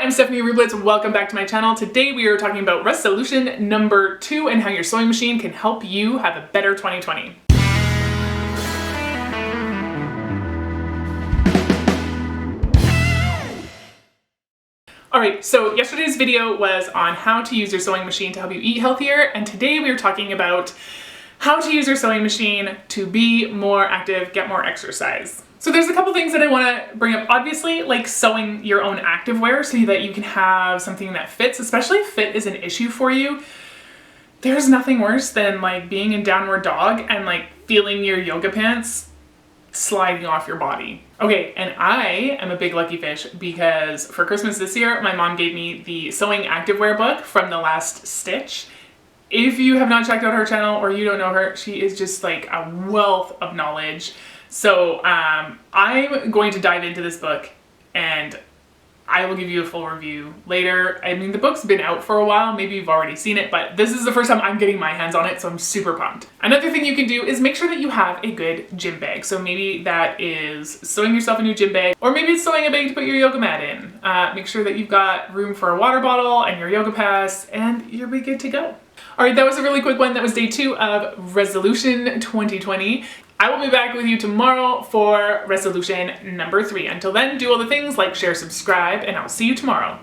I'm Stephanie Rubletz. Welcome back to my channel. Today we are talking about reSEWlution number 2 and how your sewing machine can help you have a better 2020. Alright, so yesterday's video was on how to use your sewing machine to help you eat healthier, and today we are talking about how to use your sewing machine to be more active, get more exercise. So there's a couple things that I want to bring up. Obviously, like sewing your own activewear so that you can have something that fits, especially if fit is an issue for you. There's nothing worse than like being in downward dog and like feeling your yoga pants sliding off your body. Okay, and I am a big lucky fish because for Christmas this year, my mom gave me the sewing activewear book from The Last Stitch. If you have not checked out her channel or you don't know her, she is just like a wealth of knowledge. So I'm going to dive into this book and I will give you a full review later. I mean, the book's been out for a while, maybe you've already seen it, but this is the first time I'm getting my hands on it, so I'm super pumped. Another thing you can do is make sure that you have a good gym bag. So maybe that is sewing yourself a new gym bag, or maybe it's sewing a bag to put your yoga mat in. Make sure that you've got room for a water bottle and your yoga pass, and you'll be good to go. All right, that was a really quick one. That was day 2 of reSEWlution 2020. I will be back with you tomorrow for reSEWlution number 3. Until then, do all the things like share, subscribe, and I'll see you tomorrow.